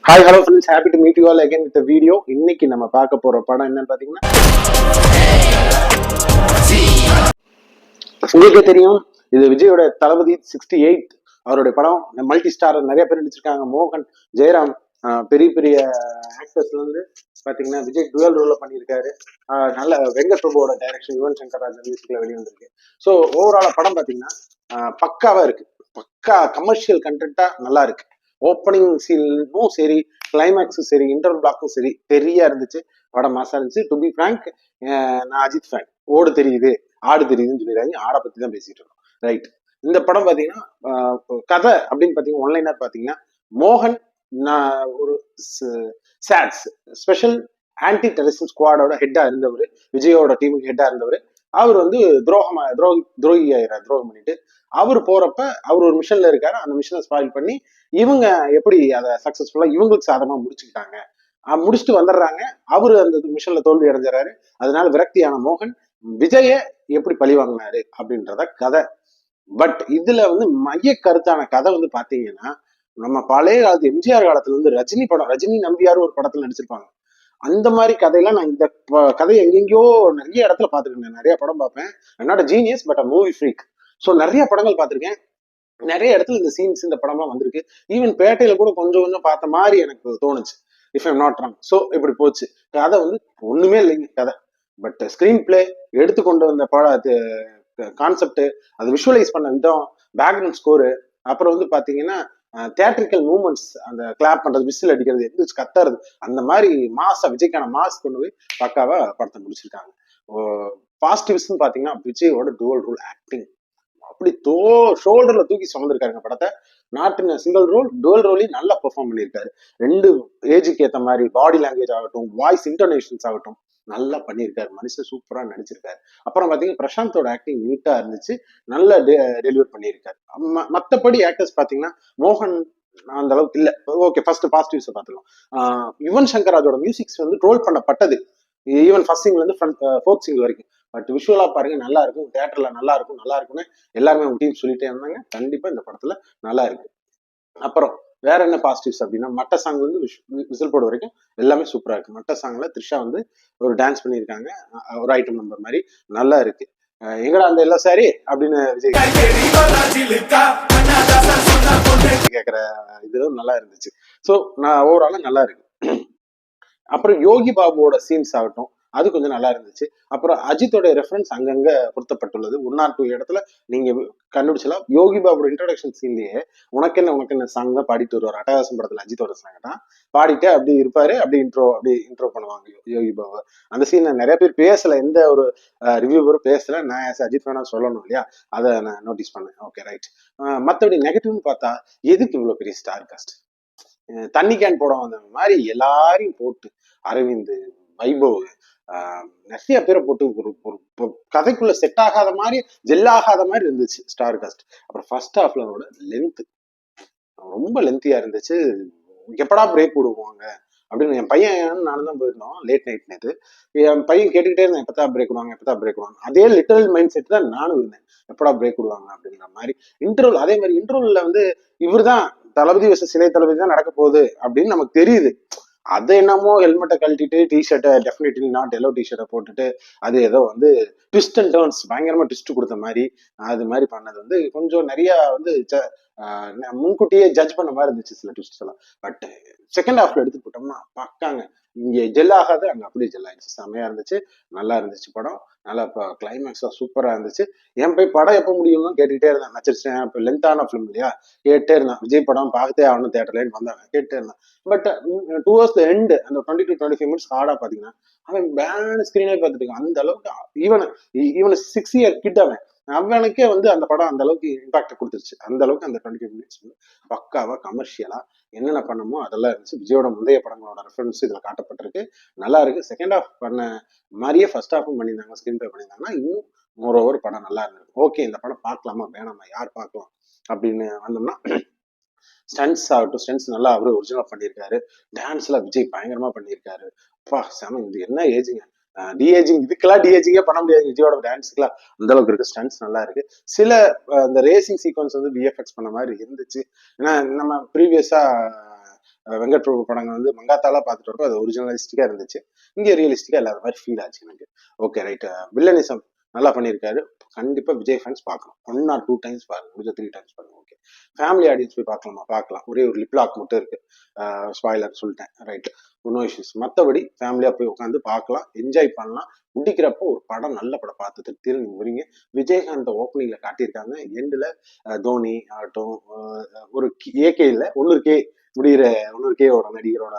Hi hello friends, happy to meet you all again with video. இன்னைக்கு நம்ம பார்க்க போற படம் என்னன்னு பாத்தீங்கன்னா, உங்களுக்கே தெரியும், இது விஜயோட தளபதி 68 அவருடைய படம். மல்டி ஸ்டார் நிறைய பேர் நடிச்சிருக்காங்க. மோகன், ஜெயராம், பெரிய பெரிய ஆக்டர்ஸ்ல இருந்து பாத்தீங்கன்னா விஜய் டுவல் ரோல்ல பண்ணியிருக்காரு. நல்ல வெங்கட் பிரபுவோட டைரக்ஷன், யுவன் சங்கர் ராஜா மியூசிக்ல வெளிவந்திருக்கு. ஸோ ஓவரால படம் பாத்தீங்கன்னா பக்காவா இருக்கு. பக்கா கமர்ஷியல் கண்டென்ட்டா நல்லா இருக்கு. ஓப்பனிங் சீனும் சரி, கிளைமேக்ஸும் சரி, இன்டர் பிளாக்கும் சரி, பெரியா இருந்துச்சு. படம் மாசா இருந்துச்சு. டு பி ஃப்ராங்க், நான் அஜித் ஃபேன். ஓடு தெரியுது ஆடு தெரியுதுன்னு சொல்லிடுறாங்க. ஆடை பத்தி தான் பேசிட்டு இருக்கோம். ரைட். இந்த படம் பாத்தீங்கன்னா கதை அப்படின்னு பாத்தீங்கன்னா ஒன்லைனர் பாத்தீங்கன்னா, மோகன் ஒரு சாட்ஸ் ஸ்பெஷல் ஆன்டி டெரரிசம் ஸ்குவாடோட ஹெட்டா இருந்தவர், விஜயோட டீமுக்கு ஹெட்டா இருந்தவர். அவர் வந்து துரோகி ஆயிடுறாரு. துரோகம் பண்ணிட்டு அவர் போறப்ப அவர் ஒரு மிஷன்ல இருக்காரு. அந்த மிஷனை ஸ்பாயில் பண்ணி இவங்க எப்படி அதை சக்சஸ்ஃபுல்லா இவங்களுக்கு சாதமா முடிச்சுக்கிட்டாங்க. முடிச்சுட்டு வந்துடுறாங்க. அவரு அந்த மிஷன்ல தோல்வி அடைஞ்சாரு. அதனால விரக்தியான மோகன் விஜய எப்படி பழி வாங்கினாரு அப்படின்றத கதை. பட் இதுல வந்து மைய கருத்தான கதை வந்து பாத்தீங்கன்னா, நம்ம பழைய காலத்து எம்ஜிஆர் காலத்துல இருந்து ரஜினி படம், ரஜினி நம்பியார் ஒரு படத்துல நடிச்சிருப்பாங்க. அந்த மாதிரி கதையெல்லாம் நான் இந்த கதையை எங்கெங்கயோ நிறைய இடத்துல பாத்துருக்கேன். நிறைய படம் பார்ப்பேன். Not genius but movie freak. So நிறைய படங்கள் பார்த்திருக்கேன். நிறைய இடத்துல இந்த சீன்ஸ் இந்த படம்லாம் வந்திருக்கு. ஈவன் பேட்டையில கூட கொஞ்சம் கொஞ்சம் பார்த்த மாதிரி எனக்கு தோணுச்சு, if I'm not wrong. So இப்படி போச்சு கதை. வந்து ஒண்ணுமே இல்லைங்க கதை. பட் ஸ்கிரீன் பிளே, எடுத்துக்கொண்டு வந்த கான்செப்ட், அதை விஷுவலைஸ் பண்ண விதம், பேக்ரவுண்ட் ஸ்கோரு, அப்புறம் வந்து பாத்தீங்கன்னா தியேட்ரிக்கல் மூவ்மெண்ட்ஸ், அந்த கிளாப் பண்றது, விசில் அடிக்கிறது, எந்திரிச்சு கத்துறது, அந்த மாதிரி மாசா விஜய்க்கான மாஸ் கொண்டு போய் பக்காவா படத்தை முடிச்சிருக்காங்க. பாசிட்டிவ்ஸ் பாத்தீங்கன்னா விஜயோட டுவல் ரோல் ஆக்டிங் அப்படி ஷோல்டர்ல தூக்கி சுமந்திருக்காருங்க படத்தை. Not in single role, dual ரோலையும் நல்லா பெர்ஃபார்ம் பண்ணியிருக்காரு. ரெண்டு ஏஜுக்கு ஏற்ற மாதிரி பாடி லாங்குவேஜ் ஆகட்டும், வாய்ஸ் இன்டர்நேஷன்ஸ் ஆகட்டும், நல்லா பண்ணியிருக்காரு. மனுஷன் சூப்பரா நடிச்சிருக்காரு. அப்புறம் பாத்தீங்கன்னா பிரசாந்தோட ஆக்டிங் நீட்டா இருந்துச்சு. நல்லா டெலிவர் பண்ணியிருக்காரு. மத்தபடி ஆக்டர்ஸ் பாத்தீங்கன்னா மோகன் அந்த அளவுக்கு இல்ல. ஓகே, ஃபர்ஸ்ட் பாசிட்டிவ்ஸ் பாத்துக்கலாம். யுவன் சங்கர் ராஜோட மியூசிக்ஸ் வந்து ட்ரோல் பண்ணப்பட்டது. ஈவன் ஃபர்ஸ்ட் சிங்ல இருந்து ஃபோர்த் சிங்கிள் வரைக்கும். பட் விஷுவலா பாருங்க, நல்லா இருக்கும். தியேட்டர்ல நல்லா இருக்கும், நல்லா இருக்கும்னு எல்லாருமே அவங்க டீம் சொல்லிட்டே இருந்தாங்க. கண்டிப்பா இந்த படத்துல நல்லா இருக்கு. அப்புறம் வேற என்ன பாசிட்டிவ்ஸ் அப்படின்னா, மட்ட சாங் வந்து விசில் போட வரைக்கும் எல்லாமே சூப்பரா இருக்கு. மட்ட சாங்ல த்ரிஷா வந்து ஒரு டான்ஸ் பண்ணியிருக்காங்க, ஒரு ஐட்டம் நம்பர் மாதிரி நல்லா இருக்கு. எங்கடா அந்த எல்லாம் சாரி அப்படின்னு விஜய் கேக்குற இது நல்லா இருந்துச்சு. ஸோ நான் ஓவராலா நல்லா இருக்கு. அப்புறம் யோகி பாபுவோட சீன்ஸ் ஆகட்டும், அது கொஞ்சம் நல்லா இருந்துச்சு. அப்புறம் அஜித்தோட ரெஃபரன்ஸ் அங்கங்க பொருத்தப்பட்டுள்ளது. 1 or 2 இடத்துல நீங்க கண்டுபிடிச்சலாம். யோகி பாபுவோட இன்ட்ரோடக்ஷன் சீன்லயே உனக்கு என்ன சாங் தான் பாடிட்டு வருவார். அட்டகாசம் படத்துல அஜித்தோட சாங் தான் பாடிட்டு அப்படி இருப்பாரு. அப்படி இன்ட்ரோ பண்ணுவாங்க யோகி பாபு. அந்த சீன் நிறைய பேர் பேசல, எந்த ஒரு ரிவ்யூவரும் பேசல. நான் அஜித் வேணா சொல்லணும் இல்லையா, அதை நான் நோட்டீஸ் பண்ணேன். Okay, right. மற்றபடி நெகட்டிவ்னு பார்த்தா, எதுக்கு இவ்வளவு பெரிய ஸ்டார் காஸ்ட்? தண்ணி கேன் போட வந்த மாதிரி எல்லாரையும் போட்டு, அரவிந்த், வைபவ், நிறைய பேரை போட்டு ஒரு கதைக்குள்ள செட் ஆகாத மாதிரி, ஜெல் ஆகாத மாதிரி இருந்துச்சு ஸ்டார் காஸ்ட். அப்புறம் ஃபர்ஸ்ட் ஹாஃப்ல லென்த் ரொம்ப லென்த்தியா இருந்துச்சு. எப்படா பிரேக் விடுவாங்க அப்படின்னு என் பையன் நானும் தான் போயிருந்தோம் லேட் நைட் நேற்று. என் பையன் கேட்டுக்கிட்டே இருந்தேன், எப்பதா பிரேக் விடுவாங்க, எப்பதா பிரேக் விடுவாங்க. அதே லிட்டரல் மைண்ட் செட் தான் நானும் இருந்தேன், எப்படா பிரேக் விடுவாங்க அப்படிங்கிற மாதிரி. இன்டர்வல் அதே மாதிரி. இன்டர்வல்ல வந்து இவர் தான் தளபதி வர்சஸ் சிலை தளபதி தான் நடக்க போகுது அப்படின்னு நமக்கு தெரியுது. அதை என்னமோ ஹெல்மெட்டை கழட்டிட்டு டிஷர்ட்டை, டெஃபினெட்லி நாட் எல்லோ டிஷர்ட்டை போட்டுட்டு, அது ஏதோ வந்து ட்விஸ்ட் அண்ட் டர்ன்ஸ் பயங்கரமா ட்விஸ்ட் கொடுத்த மாதிரி, அது மாதிரி பண்ணது வந்து கொஞ்சம் நிறைய வந்து முன்கூட்டியே ஜட்ஜ் பண்ண மாதிரி இருந்துச்சு சில ட்விஸ்ட் எல்லாம். பட் செகண்ட் ஹாஃப்ல எடுத்து போட்டோம்னா பக்காங்க. இங்க ஜெல் ஆகாது, அங்க அப்படியே ஜெல் ஆயிடுச்சு. செம்மையா இருந்துச்சு, நல்லா இருந்துச்சு படம். நல்லா கிளைமேக்ஸா சூப்பரா இருந்துச்சு. என் போய் படம் எப்போ முடியும்னு கேட்டுக்கிட்டே இருந்தேன். நச்சரிச்சேன். இப்போ லென்த்தான ஃபிலிம் இல்லையா, கேட்டே இருந்தான். விஜய் படம் பார்த்தே ஆகணும் தியேட்டர்லேன்னு வந்தாங்க, கேட்டே இருந்தான். பட் டுவர்ட்ஸ் த எண்ட், அந்த 20 to 25 மினிட்ஸ் ஹார்டா பாத்தீங்கன்னா, அவன் பேன் ஸ்கிரீனே பார்த்துட்டு இருக்கான். அந்த அளவுக்கு ஈவன் 6 year கிட் அவனுக்கே வந்து அந்த படம் அந்த அளவுக்கு இம்பாக்ட் கொடுத்துருச்சு. அந்த அளவுக்கு அந்த 25 மினிட்ஸ் பக்காவா கமர்ஷியலா என்னென்ன பண்ணமோ அதெல்லாம் இருந்துச்சு. விஜயோட முந்தைய படங்களோட ரெஃபரன்ஸ் இதுல காட்டப்பட்டிருக்கு. நல்லா இருக்கு. செகண்ட் ஹாஃப் பண்ண மாதிரியே ஃபர்ஸ்ட் ஹாஃபும் பண்ணியிருந்தாங்க, ஸ்கிரீன் பிளே பண்ணியிருந்தாங்கன்னா இன்னும் மோர் ஓவர் படம் நல்லா இருந்தது. ஓகே, இந்த படம் பார்க்கலாமா வேணாமா, யார் பார்க்கலாம் அப்படின்னு வந்தோம்னா, ஸ்டன்ஸ் ஆகட்டும், ஸ்டன்ஸ் நல்லா அவரு ஒரிஜினலா பண்ணியிருக்காரு. டான்ஸ்ல விஜய் பயங்கரமா பண்ணியிருக்காரு. அப்பா செம. இது என்ன ஏஜிங்க, டிஏஜிங், இதுக்கெல்லாம் டிஏஜிங்கே பண்ண முடியாது. விஜயோட டான்ஸ்க்குலாம் அந்த அளவுக்கு இருக்கு. ஸ்டன்ஸ் நல்லா இருக்கு. சில இந்த ரேசிங் சீக்வன்ஸ் வந்து விஎஃப்எக்ஸ் பண்ண மாதிரி இருந்துச்சு. ஏன்னா நம்ம ப்ரீவியஸா வெங்கட் பிரபு படங்கள் வந்து மங்காத்தாலாம் பார்த்துட்டு வரப்போ அது ஒரிஜினலிஸ்டிக்கா இருந்துச்சு. இங்கே ரியலிஸ்டிக்கா இல்லாத மாதிரி ஃபீல் ஆச்சு எனக்கு. Okay right. வில்லனிசம் நல்லா பண்ணியிருக்காரு. கண்டிப்பா விஜய் ஃபேன்ஸ் பார்க்கணும். 1 or 2 டைம்ஸ் பாருங்க, முடிஞ்ச 3 டைம்ஸ் பாருங்க. ஓகே, ஃபேமிலி ஆடியன்ஸ் போய் பார்க்கலாமா? பார்க்கலாம். ஒரே ஒரு லிப் லாக் மட்டும் இருக்கு. ஸ்பாய்லர் சொல்லிட்டேன். Right, no issues. மற்றபடி ஃபேமிலியா போய் உட்காந்து பார்க்கலாம், என்ஜாய் பண்ணலாம். முடிக்கிறப்போ ஒரு படம், நல்ல படம் பார்த்து திருப்தியில் நீங்க வரீங்க. விஜயகாந்த் ஓப்பனிங்ல காட்டியிருக்காங்க. எண்டுல தோனி ஆகட்டும், ஒரு ஏகே இல்ல 1 முடிகிற 1 நடிகரோட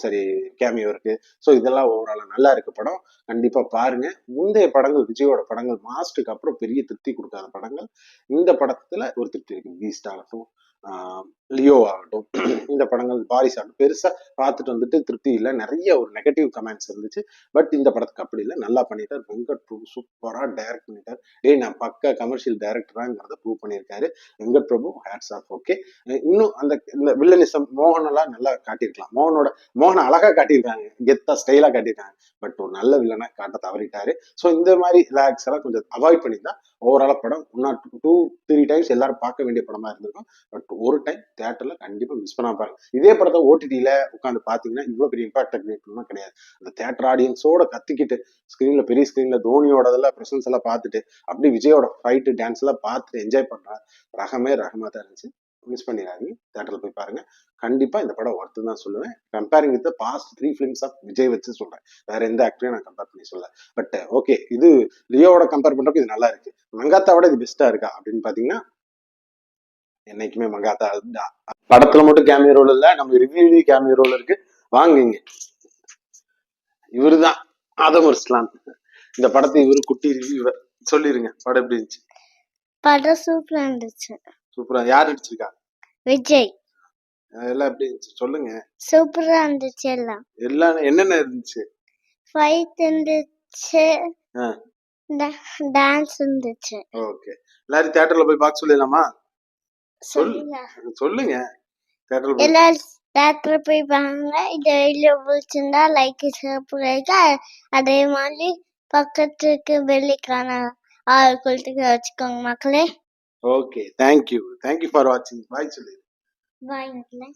சரி கேமியோ இருக்கு. ஸோ இதெல்லாம் ஓவராலா நல்லா இருக்கு படம். கண்டிப்பா பாருங்க. முந்தைய படங்கள், விஜயோட படங்கள் மாஸ்டுக்கு அப்புறம் பெரிய திருப்தி கொடுக்காத படங்கள். இந்த படத்துல ஒரு திருப்தி இருக்கு. பீஸ்ட் ஆகட்டும், லியோ ஆகட்டும், இந்த படங்கள், வாரிசு ஆகட்டும், பெருசா பார்த்துட்டு வந்துட்டு திருப்தி இல்லை. நிறைய ஒரு நெகட்டிவ் கமெண்ட்ஸ் இருந்துச்சு. பட் இந்த படத்துக்கு அப்படி இல்லை, நல்லா பண்ணிட்டார். வெங்கட் பிரபு சூப்பரா டைரக்ட் பண்ணிட்டார். நான் பக்க கமர்ஷியல் டைரக்டராங்கிறத ப்ரூவ் பண்ணியிருக்காரு Venkat Prabhu. Hats off. Okay, இன்னும் அந்த இந்த வில்லனிசம் மோகன் எல்லாம் நல்லா காட்டியிருக்கலாம். மோகனை அழகா காட்டியிருக்காங்க, கெத்தா ஸ்டைலா காட்டியிருக்காங்க. பட் ஒரு நல்ல வில்லனா காட்ட தவறிட்டாரு. ஸோ இந்த மாதிரி லேக்ஸ் எல்லாம் கொஞ்சம் அவாய்ட் பண்ணி தான் ஓவராலா படம் 1 or 2, 3 டைம்ஸ் எல்லாரும் பார்க்க வேண்டிய படமா இருந்திருக்கும். பட் ஒரு டைம் தியேட்டர்ல கண்டிப்பா மிஸ் பண்ணாம பாருங்க. இதே படத்தை ஓடிடியில உட்காந்து பாத்தீங்கன்னா இவ்வளவு பெரிய இம்பாக்ட் கிரியேட் கிடையாது. அந்த தியேட்டர் ஆடியன்ஸோட கத்திக்கிட்டு ஸ்கிரீன்ல, பெரிய ஸ்கிரீன்ல தோனியோட இதெல்லாம் பிரசன்ஸ் எல்லாம் பார்த்துட்டு, அப்படி விஜயோட ஃபைட்டு டான்ஸ் எல்லாம் பார்த்துட்டு என்ஜாய் பண்ற ரகமா தான் இருந்துச்சு. மிஸ் பண்ணிடாதீங்க, தியேட்டர்ல போய் பாருங்க. கண்டிப்பா இந்த படம் ஒர்த்து தான் சொல்லுவேன். Comparing with past 3 films of Vijay வச்சு சொல்றேன், வேற எந்த ஆக்டரையும் நான் கம்பேர் பண்ணி சொல்ல. பட் ஓகே, இது லியோவோட கம்பேர் பண்றப்ப இது நல்லா இருக்கு. மங்காத்தாவோட இது பெஸ்டா இருக்கா அப்படின்னு பாத்தீங்கன்னா என்னைக்குமே மங்காத்தா தான். படத்துல மட்டும் கேமியோ ரோல் இல்ல, நம்ம ரிவ்யூ கேமியோ ரோல் இருக்கு. வாங்குங்க. இவருதான் ஆதம் அர்ஸ்லான். இந்த படத்தை இவரு குட்டி ரிவ்யூவர். சொல்லிருங்க, படம் எப்படி இருந்துச்சு? படம் சூப்பரா இருந்துச்சு. சூப்பரா. யார் நடிச்சிருக்கா? விஜய். எல்லாம் எப்படி இருந்துச்சு சொல்லுங்க. சூப்பரா இருந்துச்சு. எல்லாம் என்னென்ன இருந்துச்சு? ஃபைட் இருந்துச்சு, டான்ஸ் இருந்துச்சு. ஓகே, எல்லாரும் தியேட்டர்ல போய் பார்க்க சொல்லலாமா? சொல்லுங்க. எல்லாரும் தியேட்டர் போய் பாருங்க. இந்த வீடியோ பிடிச்சிருந்தா லைக், ஷேர் பண்ணுங்க. அதே மாதிரி பக்கத்துக்கு பெல்லைக்கான ஆள் கொடுத்து வச்சுக்கோங்க மக்களே. ஓகே, தேங்க்யூ ஃபார் வாட்சிங். பாய் சொல்லு. பாய் மக்களே.